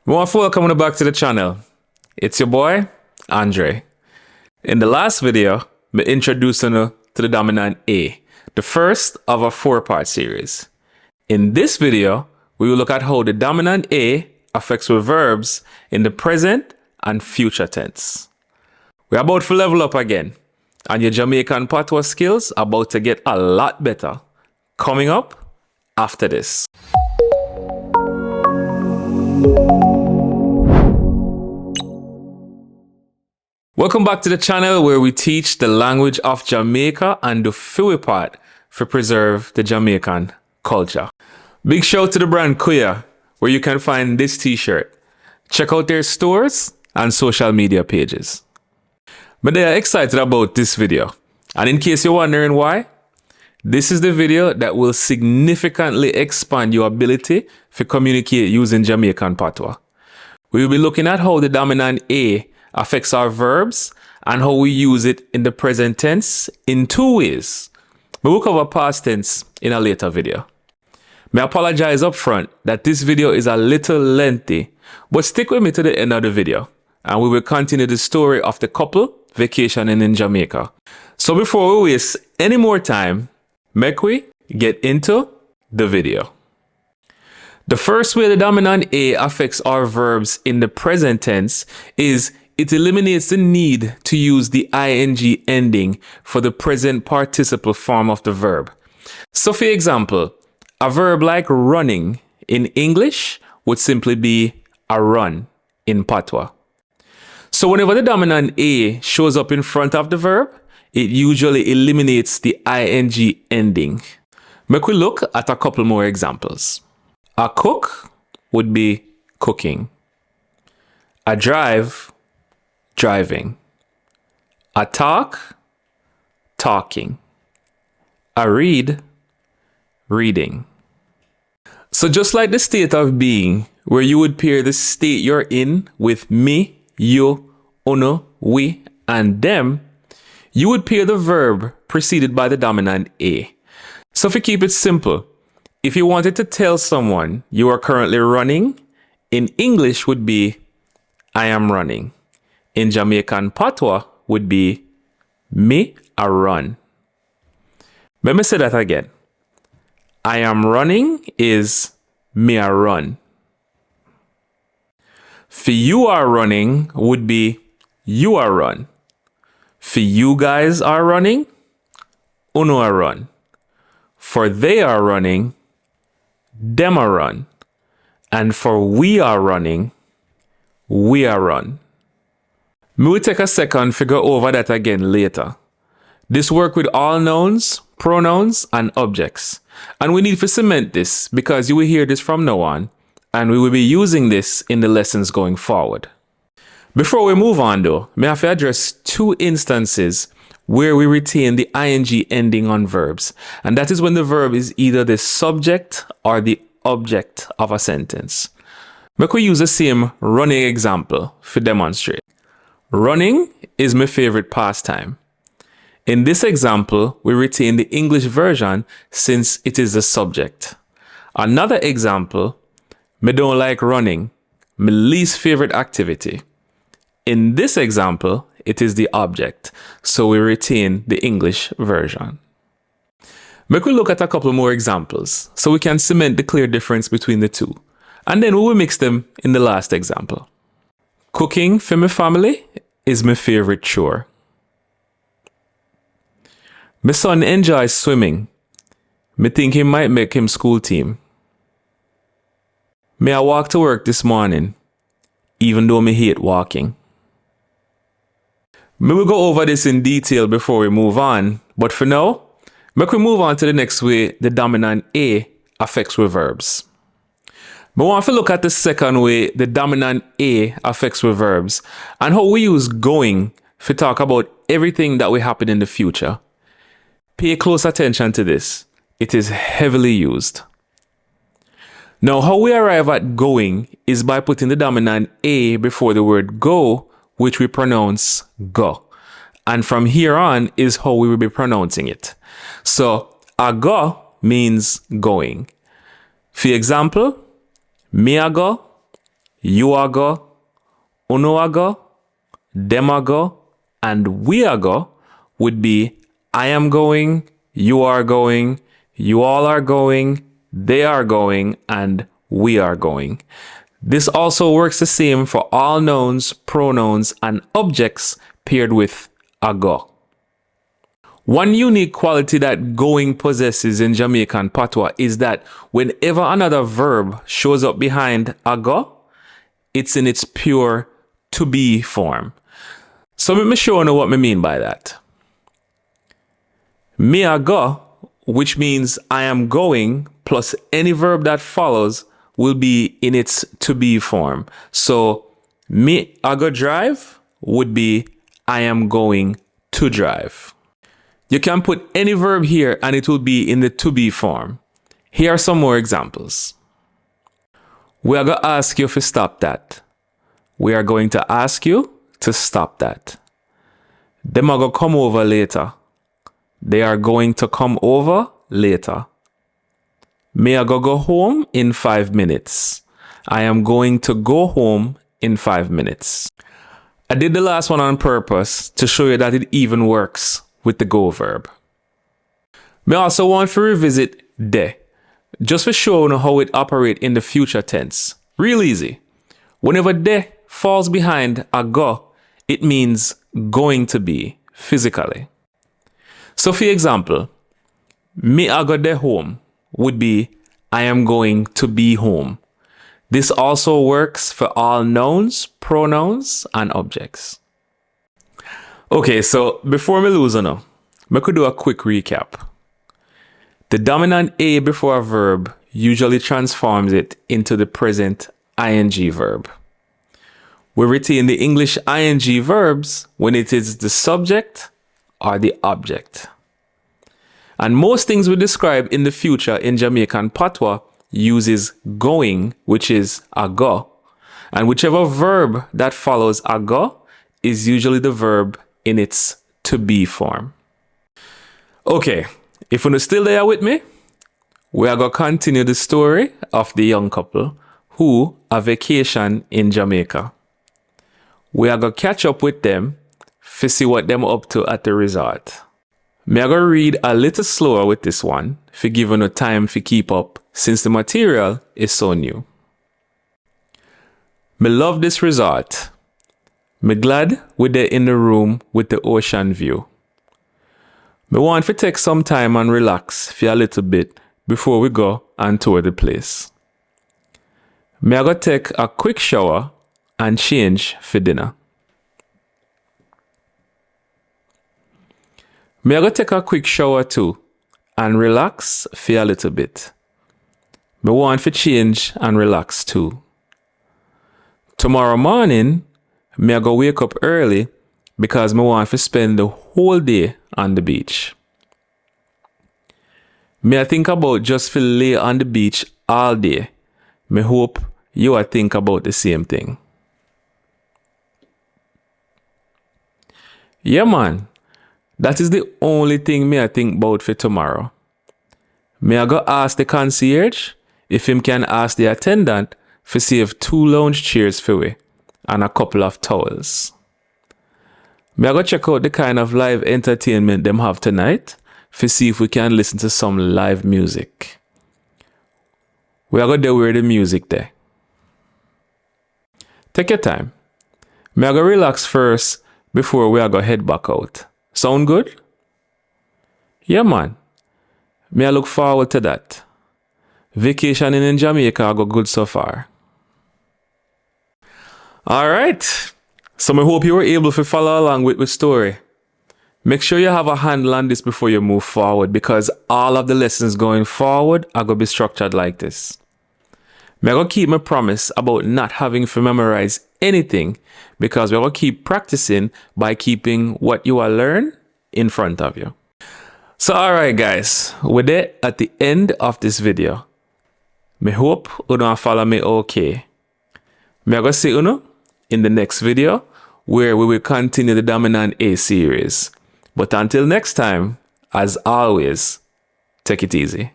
Welcome back to the channel. It's your boy, Andre. In the last video, I introduced you to the dominant A, the first of a 4-part series. In this video, we will look at how the dominant A affects with verbs in the present and future tense. We're about to level up again, and your Jamaican Patois skills are about to get a lot better. Coming up after this. Welcome back to the channel where we teach the language of Jamaica and do few part for preserve the Jamaican culture. Big shout to the brand Kuya, where you can find this t-shirt. Check out their stores and social media pages. But they are excited about this video. And in case you're wondering why, this is the video that will significantly expand your ability to communicate using Jamaican Patois. We will be looking at how the dominant A affects our verbs and how we use it in the present tense in 2 ways. We will cover past tense in a later video. I apologize up front that this video is a little lengthy, but stick with me to the end of the video and we will continue the story of the couple vacationing in Jamaica. So before we waste any more time, make we get into the video. The first way the dominant A affects our verbs in the present tense is it eliminates the need to use the ing ending for the present participle form of the verb. So for example, a verb like running in English would simply be a run in Patwah. So whenever the dominant A shows up in front of the verb, it usually eliminates the ing ending. Make we look at a couple more examples. A cook would be cooking. A drive, driving. A talk, talking. A read, reading. So just like the state of being, where you would pair the state you're in with me, you, uno, we, and them, you would pair the verb preceded by the dominant A. So if you keep it simple, if you wanted to tell someone you are currently running, in English would be, I am running. In Jamaican Patois would be, me a run. Let me say that again. I am running is me a run. For you are running would be, you are run. For you guys are running, uno a run. For they are running, them a run. And for we are running, we are run. Me will take a second to go over that again later. This work with all nouns, pronouns, and objects. And we need to cement this because you will hear this from now on, and we will be using this in the lessons going forward. Before we move on though, may I have to address 2 instances where we retain the ing ending on verbs. And that is when the verb is either the subject or the object of a sentence. Make we use the same running example to demonstrate. Running is my favorite pastime. In this example, we retain the English version since it is the subject. Another example, me don't like running, my least favorite activity. In this example, it is the object, so we retain the English version. Make we look at a couple more examples so we can cement the clear difference between the two. And then we will mix them in the last example. Cooking for my family is my favorite chore. My son enjoys swimming. Me think he might make him school team. May I walk to work this morning, even though me hate walking. We will go over this in detail before we move on, but for now, make we move on to the next way the dominant A affects with verbs. We want to look at the second way the dominant A affects with verbs and how we use going to talk about everything that will happen in the future. Pay close attention to this. It is heavily used. Now, how we arrive at going is by putting the dominant A before the word go, which we pronounce go. And from here on is how we will be pronouncing it. So, a go means going. For example, me a go, you are go, uno are go, them are go, and we are go would be I am going, you are going, you all are going, they are going, and we are going. This also works the same for all nouns, pronouns, and objects paired with a go. One unique quality that going possesses in Jamaican Patois is that whenever another verb shows up behind a go, it's in its pure to be form. So let me show you what I mean by that. Me a go, which means I am going, plus any verb that follows will be in its to be form. So me a go drive would be I am going to drive. You can put any verb here and it will be in the to be form. Here are some more examples. We are going to ask you to stop that. We are going to ask you to stop that. Them are going to come over later. They are going to come over later. Me I go home in 5 minutes. I am going to go home in 5 minutes. I did the last one on purpose to show you that it even works with the go verb. Me also want to revisit de, just for showing how it operates in the future tense. Real easy. Whenever de falls behind a go, it means going to be physically. So for example, me I go de home would be I am going to be home. This also works for all nouns, pronouns, and objects. Okay, so before me lose on, I could do a quick recap. The dominant A before a verb usually transforms it into the present ing verb. We retain the English ing verbs when it is the subject or the object. And most things we describe in the future in Jamaican Patois uses going, which is a go, and whichever verb that follows a go is usually the verb in its to be form. Okay, if you're still there with me, we are going to continue the story of the young couple who are vacation in Jamaica. We are going to catch up with them to see what them up to at the resort. Me I go read a little slower with this one for giving you time to keep up since the material is so new. Me love this resort. Me glad we're there in the room with the ocean view. Me want to take some time and relax for a little bit before we go and tour the place. Me I go take a quick shower and change for dinner. Me I go take a quick shower too and relax for a little bit. Me want to change and relax too. Tomorrow morning, me I go wake up early because me want to spend the whole day on the beach. Me I think about just to lay on the beach all day. Me hope you are think about the same thing. Yeah man, that is the only thing me I think about for tomorrow. Me I go ask the concierge if him can ask the attendant for save 2 lounge chairs for we and a couple of towels. Me I go check out the kind of live entertainment them have tonight for see if we can listen to some live music. We are going to wear the music there. Take your time. Me I go relax first before we are going to head back out. Sound good? Yeah man. Me I look forward to that. Vacationing in Jamaica go good so far. Alright. So I hope you were able to follow along with the story. Make sure you have a handle on this before you move forward because all of the lessons going forward are going to be structured like this. I'm going to keep my promise about not having to memorize anything because we're going to keep practicing by keeping what you are learn in front of you. So alright guys, we're there at the end of this video. I hope you don't follow me okay. I'm going to see you in the next video where we will continue the Dominant A series. But until next time, as always, take it easy.